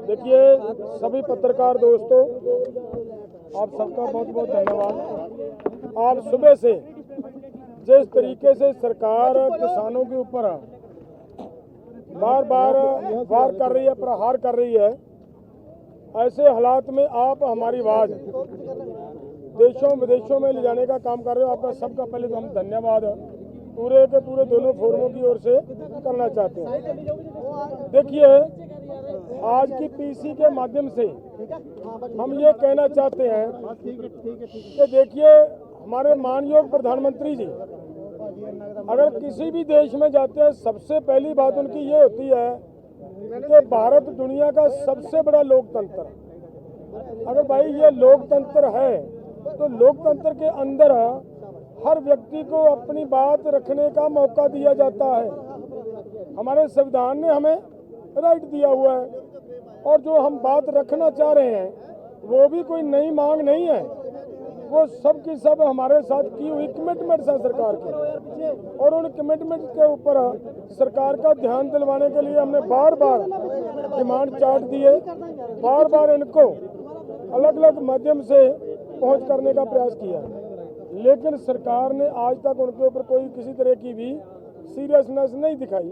देखिए सभी पत्रकार दोस्तों, आप सबका बहुत बहुत धन्यवाद। आप सुबह से जिस तरीके से सरकार किसानों के ऊपर बार बार वार कर रही है, प्रहार कर रही है, ऐसे हालात में आप हमारी आवाज़ देशों विदेशों में ले जाने का काम कर रहे हो। आपका सबका पहले तो हम धन्यवाद पूरे के पूरे दोनों फोरमों की ओर से करना चाहते हैं। देखिए, आज की पीसी के माध्यम से हम ये कहना चाहते हैं कि देखिए, हमारे माननीय प्रधानमंत्री जी अगर किसी भी देश में जाते हैं, सबसे पहली बात उनकी ये होती है कि भारत दुनिया का सबसे बड़ा लोकतंत्र। अगर भाई ये लोकतंत्र है तो लोकतंत्र के अंदर हर व्यक्ति को अपनी बात रखने का मौका दिया जाता है। हमारे संविधान ने हमें राइट दिया हुआ है, और जो हम बात रखना चाह रहे हैं वो भी कोई नई मांग नहीं है, वो सब की सब हमारे साथ की हुई कमिटमेंट्स है सरकार की, और उन कमिटमेंट के ऊपर सरकार का ध्यान दिलवाने के लिए हमने बार बार डिमांड चार्ट दिए, बार बार इनको अलग अलग माध्यम से पहुंच करने का प्रयास किया, लेकिन सरकार ने आज तक उनके ऊपर कोई किसी तरह की भी सीरियसनेस नहीं दिखाई।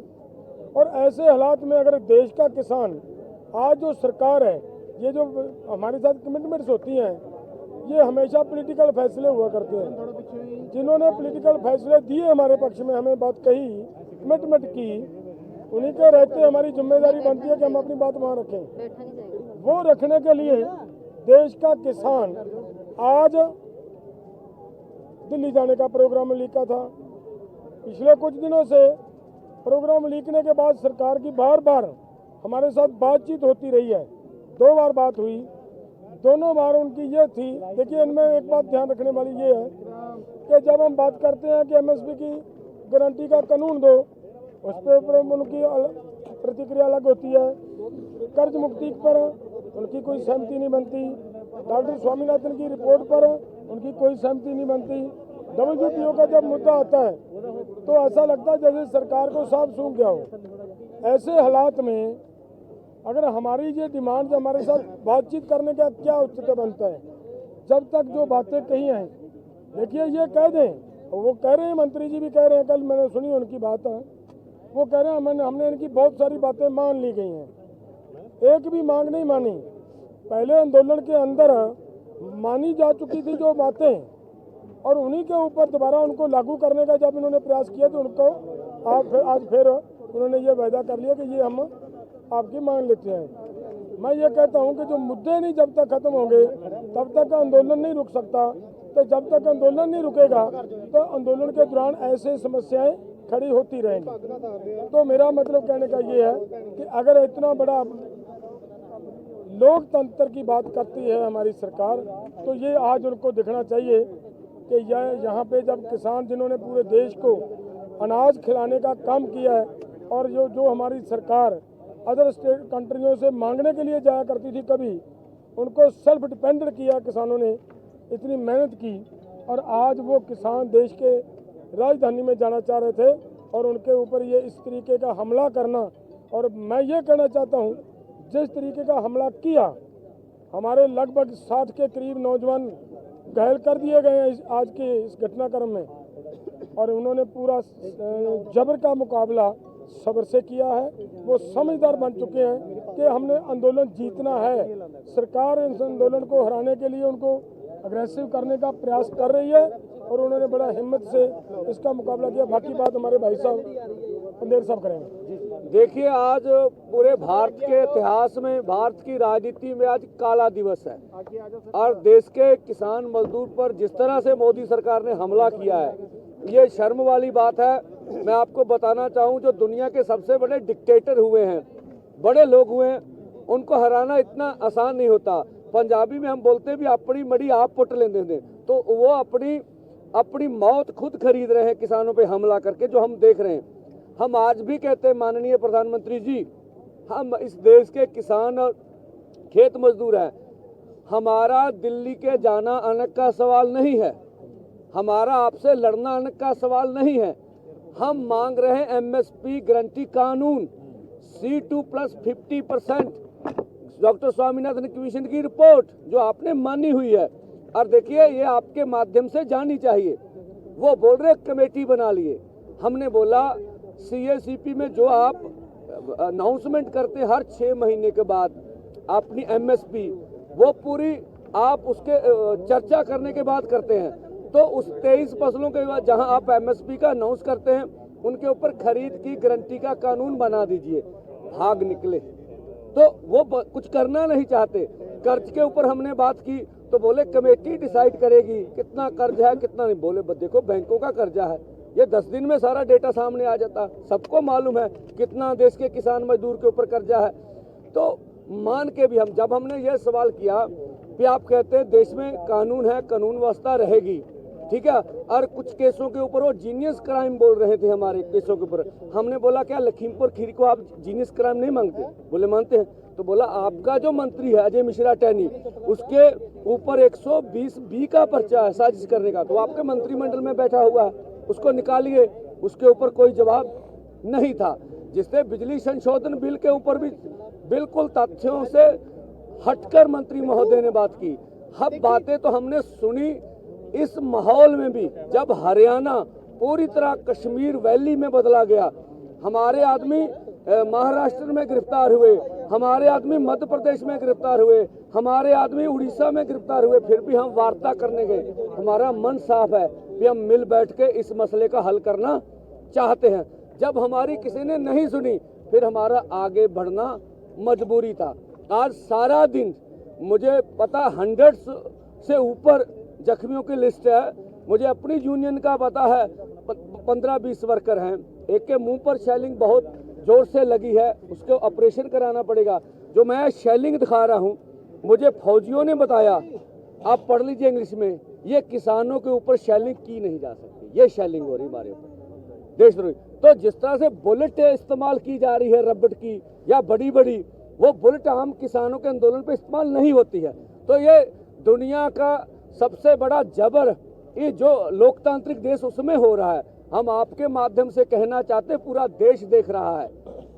और ऐसे हालात में अगर देश का किसान, आज जो सरकार है, ये जो हमारे साथ कमिटमेंट्स होती हैं, ये हमेशा पॉलिटिकल फैसले हुआ करते हैं। जिन्होंने पॉलिटिकल फैसले दिए हमारे पक्ष में, हमें बात कही, कमिटमेंट की, उन्हीं के रहते हमारी जिम्मेदारी बनती है कि हम अपनी बात वहाँ रखें। वो रखने के लिए देश का किसान आज दिल्ली जाने का प्रोग्राम लीका था। पिछले कुछ दिनों से प्रोग्राम लीकने के बाद सरकार की बार बार हमारे साथ बातचीत होती रही है। 2 बार बात हुई, दोनों बार उनकी ये थी। देखिए, इनमें एक बात ध्यान रखने वाली ये है कि जब हम बात करते हैं कि एमएसपी की गारंटी का कानून दो, उस पर उनकी प्रतिक्रिया अलग होती है। कर्ज मुक्ति पर उनकी कोई सहमति नहीं बनती। डॉक्टर स्वामीनाथन की रिपोर्ट पर उनकी कोई सहमति नहीं बनती। WTO का जब मुद्दा आता है तो ऐसा लगता है जैसे सरकार को सांप सूंघ गया हो। ऐसे हालात में अगर हमारी ये डिमांड हमारे साथ बातचीत करने का क्या औचित्य बनता है, जब तक जो बातें कही हैं, देखिए ये कह दें, वो कह रहे हैं, मंत्री जी भी कह रहे हैं, कल मैंने सुनी उनकी बात है, वो कह रहे हैं हमने इनकी बहुत सारी बातें मान ली गई हैं, एक भी मांग नहीं मानी। पहले आंदोलन के अंदर मानी जा चुकी थी जो बातें, और उन्हीं के ऊपर दोबारा उनको लागू करने का जब इन्होंने प्रयास किया तो उनको आज फिर उन्होंने ये वायदा कर लिया कि ये हम आपकी मान लेते हैं। मैं ये कहता हूँ कि जो मुद्दे नहीं जब तक खत्म होंगे तब तक आंदोलन नहीं रुक सकता। तो जब तक आंदोलन नहीं रुकेगा तो आंदोलन के दौरान ऐसे समस्याएं खड़ी होती रहेंगी। तो मेरा मतलब कहने का ये है कि अगर इतना बड़ा लोकतंत्र की बात करती है हमारी सरकार, तो ये आज उनको दिखना चाहिए कि यहाँ पे जब किसान जिन्होंने पूरे देश को अनाज खिलाने का काम किया है, और जो हमारी सरकार अदर स्टेट कंट्रियों से मांगने के लिए जाया करती थी, कभी उनको सेल्फ डिपेंडेंट किया किसानों ने, इतनी मेहनत की, और आज वो किसान देश के राजधानी में जाना चाह रहे थे और उनके ऊपर ये इस तरीके का हमला करना। और मैं ये कहना चाहता हूँ, जिस तरीके का हमला किया, हमारे लगभग 60 के करीब नौजवान घायल कर दिए गए हैं आज के इस घटनाक्रम में, और उन्होंने पूरा जबर का मुकाबला सब्र से किया है। वो समझदार बन चुके हैं कि हमने आंदोलन जीतना है। सरकार इस आंदोलन को हराने के लिए उनको अग्रेसिव करने का प्रयास कर रही है, और उन्होंने बड़ा हिम्मत से इसका मुकाबला किया। बाकी बात हमारे भाई साहब अंधेर साहब करेंगे। देखिए, आज पूरे भारत के इतिहास में, भारत की राजनीति में आज काला दिवस है, और देश के किसान मजदूर पर जिस तरह से मोदी सरकार ने हमला किया है, ये शर्म वाली बात है। मैं आपको बताना चाहूँ, जो दुनिया के सबसे बड़े डिक्टेटर हुए हैं, बड़े लोग हुए हैं, उनको हराना इतना आसान नहीं होता। पंजाबी में हम बोलते भी अपनी मड़ी आप पुट लेंदे थे, तो वो अपनी मौत खुद खरीद रहे हैं किसानों पे हमला करके, जो हम देख रहे हैं। हम आज भी कहते हैं, माननीय प्रधानमंत्री जी, हम इस देश के किसान और खेत मजदूर हैं। हमारा दिल्ली के जाना आने का सवाल नहीं है, हमारा आपसे लड़ना आने का सवाल नहीं है। हम मांग रहे हैं MSP गारंटी कानून, C2 + 50% डॉक्टर स्वामीनाथन कमीशन की रिपोर्ट जो आपने मानी हुई है, और देखिए ये आपके माध्यम से जानी चाहिए। वो बोल रहे कमेटी बना लिए, हमने बोला सीएसीपी में जो आप अनाउंसमेंट करते हर 6 महीने के बाद अपनी एमएसपी, वो पूरी आप उसके चर्चा करने के बाद करते हैं, तो उस 23 फसलों के बाद जहां आप एमएसपी का अनाउंस करते हैं उनके ऊपर खरीद की गारंटी का कानून बना दीजिए। भाग निकले, तो वो कुछ करना नहीं चाहते। कर्ज के ऊपर हमने बात की तो बोले कमेटी डिसाइड करेगी कितना कर्ज है कितना नहीं। बोले देखो बैंकों का कर्जा है, ये 10 दिन में सारा डेटा सामने आ जाता, सबको मालूम है कितना देश के किसान मजदूर के ऊपर कर्जा है। तो मान के भी जब हमने ये सवाल किया कि आप कहते हैं देश में कानून है, कानून व्यवस्था रहेगी, ठीक है, और कुछ केसों के ऊपर वो जीनियस क्राइम बोल रहे थे हमारे केसों के ऊपर। हमने बोला क्या लखीमपुर खीरी को आप जीनियस क्राइम नहीं मांगते? बोले मानते हैं। तो बोला आपका जो मंत्री है अजय मिश्रा टैनी, उसके ऊपर 120B का पर्चा है साजिश करने का, तो आपके मंत्रिमंडल में बैठा हुआ है, उसको निकालिए। उसके ऊपर कोई जवाब नहीं था। जिससे बिजली संशोधन बिल के ऊपर भी बिल्कुल तथ्यों से हटकर मंत्री महोदय ने बात की। अब बातें तो हमने सुनी इस माहौल में भी, जब हरियाणा पूरी तरह कश्मीर वैली में बदला गया, हमारे आदमी महाराष्ट्र में गिरफ्तार हुए, हमारे आदमी मध्य प्रदेश में गिरफ्तार हुए, हमारे आदमी उड़ीसा में गिरफ्तार हुए, फिर भी हम वार्ता करने गए। हमारा मन साफ है कि हम मिल बैठ के इस मसले का हल करना चाहते हैं। जब हमारी किसी ने नहीं सुनी, फिर हमारा आगे बढ़ना मजबूरी था। आज सारा दिन मुझे पता 100 से ऊपर जख्मियों की लिस्ट है, मुझे अपनी यूनियन का पता है 15-20 वर्कर हैं। एक के मुंह पर शेलिंग बहुत जोर से लगी है, उसको ऑपरेशन कराना पड़ेगा। जो मैं शेलिंग दिखा रहा हूँ, मुझे फौजियों ने बताया, आप पढ़ लीजिए इंग्लिश में, ये किसानों के ऊपर शेलिंग की नहीं जा सकती, ये शेलिंग हो रही हमारे ऊपर देशद्रोही। तो जिस तरह से बुलेट इस्तेमाल की जा रही है रबड़ की या बड़ी बड़ी, वो बुलेट आम किसानों के आंदोलन पे इस्तेमाल नहीं होती है। तो ये दुनिया का सबसे बड़ा जबर ये जो लोकतांत्रिक देश उसमें हो रहा है। हम आपके माध्यम से कहना चाहते, पूरा देश देख रहा है,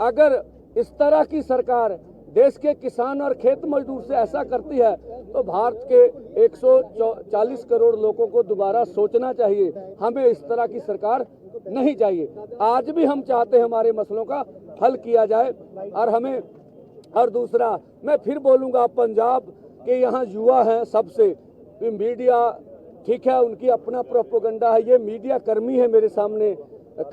अगर इस तरह की सरकार देश के किसान और खेत मजदूर से ऐसा करती है तो भारत के 140 करोड़ लोगों को दोबारा सोचना चाहिए। हमें इस तरह की सरकार नहीं चाहिए। आज भी हम चाहते हैं हमारे मसलों का हल किया जाए। और दूसरा मैं फिर बोलूँगा, पंजाब के यहाँ युवा हैं सबसे, मीडिया ठीक है उनकी अपना प्रोपेगेंडा है, ये मीडिया कर्मी है मेरे सामने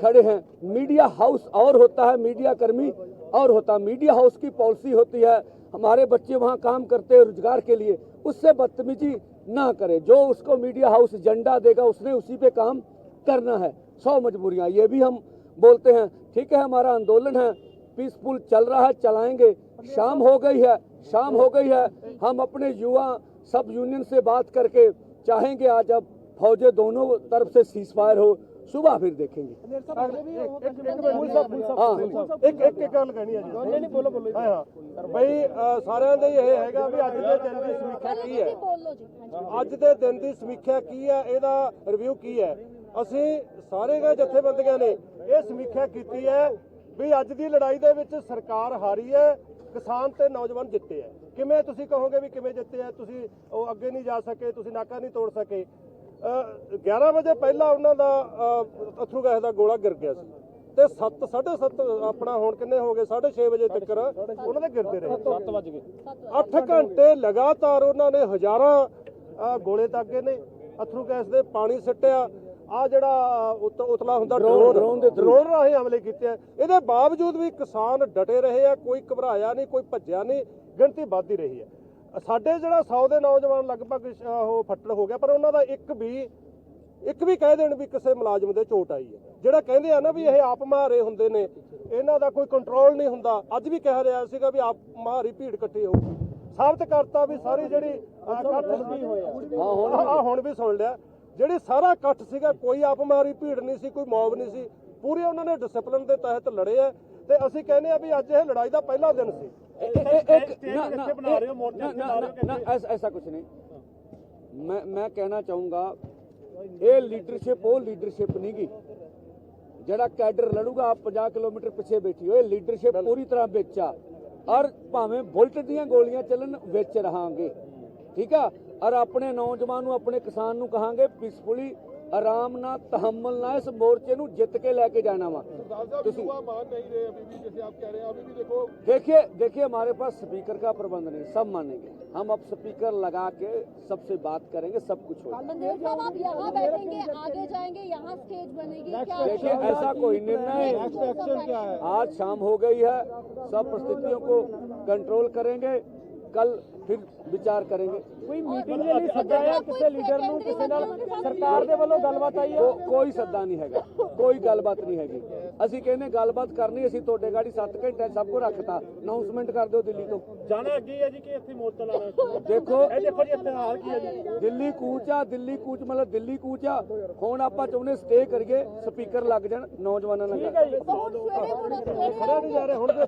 खड़े हैं। मीडिया हाउस और होता है, मीडिया कर्मी और होता है। मीडिया हाउस की पॉलिसी होती है, हमारे बच्चे वहाँ काम करते हैं रोजगार के लिए, उससे बदतमीजी ना करें। जो उसको मीडिया हाउस एजेंडा देगा उसने उसी पे काम करना है। 100 मजबूरियाँ, ये भी हम बोलते हैं। ठीक है, हमारा आंदोलन है, पीसफुल चल रहा है, चलाएंगे। शाम हो गई है, हम अपने युवा सब यूनियन से बात करके चाहेंगे आज अब फौजें दोनों तरफ से सीजफायर हो, सुबह फिर देखेंगे। एक गल कहनी है जी, भाई साਰਿਆਂ ਦੇ ਇਹ ਹੈਗਾ ਵੀ ਅੱਜ ਦੇ ਦਿਨ ਦੀ ਸਮੀਖਿਆ ਕੀ ਹੈ, ਅੱਜ ਦੇ ਦਿਨ ਦੀ ਸਮੀਖਿਆ ਕੀ ਹੈ, ਇਹਦਾ ਰਿਵਿਊ ਕੀ ਹੈ। ਅਸੀਂ ਸਾਰੇ ਜਥੇਬੰਦੀਆਂ ਨੇ ਇਹ ਸਮੀਖਿਆ ਕੀਤੀ ਹੈ ਵੀ ਅੱਜ ਦੀ ਲੜਾਈ ਦੇ ਵਿੱਚ ਸਰਕਾਰ ਹਾਰੀ ਹੈ, किसान ते नौजवान जिते है। किमें तुसी कहोगे भी किमें जिते है, तुसी अगे नहीं जा सके, तुसी नाका नहीं तोड़ सके। 11 वजे पहला उन्हों का अथरू गैस का गोला गिर गया ते 7 साढ़े 7 अपना हुण किन्ने हो गए 6:30 बजे तक उन्होंने गिरते रहे। 8 घंटे लगातार उन्होंने हज़ारां गोले दागे ने अथरू गैस के, पानी सिट्टिया, आ जड़ा उतला हुंदा ड्रोन राਹੀਂ हमले किए। ਇਹਦੇ बावजूद भी किसान डटे रहे हैं, कोई घबराया नहीं, कोई भज्या नहीं, गिणती ਵੱਧਦੀ रही है। साडे जड़ा 100 ਦੇ नौजवान लगभग ਉਹ ਫੱਟੜ ਹੋ ਗਿਆ, ਪਰ ਉਹਨਾਂ ਦਾ ਇੱਕ ਵੀ ਕਹਿ ਦੇਣ ਵੀ ਕਿਸੇ ਮੁਲਾਜ਼ਮ ਦੇ ਚੋਟ ਆਈ ਹੈ। ਜਿਹੜਾ ਕਹਿੰਦੇ ਆ ਨਾ ਵੀ ਇਹ ਆਪ ਮਾਰੇ ਹੁੰਦੇ ਨੇ, ਇਹਨਾਂ ਦਾ ਕੋਈ ਕੰਟਰੋਲ ਨਹੀਂ ਹੁੰਦਾ। ਅੱਜ ਵੀ ਕਹਿ ਰਿਹਾ ਸੀਗਾ ਵੀ ਆਪ ਮਾਰੀ ਭੀੜ ਇਕੱਠੀ ਹੋਊਗੀ, ਸਾਬਤ ਕਰਤਾ ਵੀ ਸਾਰੀ ਜਿਹੜੀ ਹੁਣ ਵੀ ਸੁਣ ਲਿਆ, ਜਿਹੜੀ ਸਾਰਾ ਇਕੱਠ ਸੀਗਾ ਕੋਈ ਆਪ ਮਾਰੀ ਭੀੜ ਨਹੀਂ ਸੀ, ਕੋਈ ਮੌਬ ਨਹੀਂ ਸੀ, ਪੂਰੇ ਉਹਨਾਂ ਨੇ ਡਿਸਪਲਿਨ ਦੇ ਤਹਿਤ ਲੜੇ ਆ। ਤੇ ਅਸੀਂ ਕਹਿੰਦੇ ਆ ਵੀ ਅੱਜ ਇਹ ਲੜਾਈ ਦਾ ਪਹਿਲਾ ਦਿਨ ਸੀ। ऐसा कुछ नहीं, मैं कहना चाहूँगा ये लीडरशिप वो लीडरशिप नहीं गी जड़ा कैडर लड़ूगा आप 50 किलोमीटर पीछे बैठी हो। लीडरशिप पूरी तरह बेचा, ਔਰ ਭਾਵੇਂ ਬੁਲਟ ਦੀਆਂ ਗੋਲੀਆਂ ਚੱਲਣ ਵਿੱਚ ਰਹਾਂਗੇ, ਠੀਕ ਆ। ਔਰ ਆਪਣੇ ਨੌਜਵਾਨ ਨੂੰ, ਆਪਣੇ ਕਿਸਾਨ ਨੂੰ ਕਹਾਂਗੇ ਪੀਸਫੁਲੀ, ਆਰਾਮ ਨਾਲ, ਤਹਮਲ ਨਾਲ ਇਸ ਮੋਰਚੇ ਨੂੰ ਜਿੱਤ ਕੇ ਲੈ के जाना वा। मान नहीं रहे अभी भी, जैसे आप कह रहे हैं अभी भी देखो। देखिए हमारे पास स्पीकर का प्रबंध नहीं, सब मानेंगे। हम अब स्पीकर लगा के सबसे बात करेंगे, सब कुछ होगा। मनदेव साहब, आप यहाँ बैठेंगे, आगे जाएंगे, यहाँ स्टेज बनेगी क्या? देखिए ऐसा कोई निर्णय, क्या है? आज शाम हो गई है, सब परिस्थितियों को कंट्रोल करेंगे, कल फिर विचार करेंगे। ਕੋਈ ਮੀਟਿੰਗ ਦੇ ਲਈ ਸੱਦਿਆ ਕਿਸੇ ਲੀਡਰ ਨੂੰ, ਕਿਸੇ ਨਾਲ ਸਰਕਾਰ ਦੇ ਵੱਲੋਂ ਗੱਲਬਾਤ ਆਈ ਹੈ? ਕੋਈ ਸੱਦਾ ਨਹੀਂ ਹੈਗਾ, ਕੋਈ ਗੱਲਬਾਤ ਨਹੀਂ ਹੈਗੀ। ਅਸੀਂ ਕਹਿੰਦੇ ਗੱਲਬਾਤ ਕਰਨੀ, ਅਸੀਂ ਤੁਹਾਡੇ ਗਾੜੀ 7 ਘੰਟੇ ਸਭ ਕੁਝ ਰੱਖਤਾ। ਅਨਾਉਂਸਮੈਂਟ ਕਰ ਦਿਓ ਦਿੱਲੀ ਤੋਂ। ਜਾਣਾ ਅੱਗੇ ਹੈ ਜੀ ਕਿ ਇੱਥੇ ਮੋਰਚਾ ਲਾਣਾ? ਦੇਖੋ ਜੀ ਇੱਥੇ ਹਾਲ ਕੀ ਹੈ ਜੀ? ਦਿੱਲੀ ਕੂਚ ਆ, ਦਿੱਲੀ ਕੂਚ ਮਤਲਬ ਦਿੱਲੀ ਕੂਚ ਆ। ਹੁਣ ਆਪਾਂ ਚਾਹੁੰਦੇ ਸਟੇ ਕਰੀਏ, ਸਪੀਕਰ ਲੱਗ ਜਾਣ, ਨੌਜਵਾਨਾਂ ਨਾਲ ਹੁਣ ਸਵੇਰੇ ਖੜਾ ਨਹੀਂ ਜਾ ਰਿਹਾ ਹੁਣ ਦੇ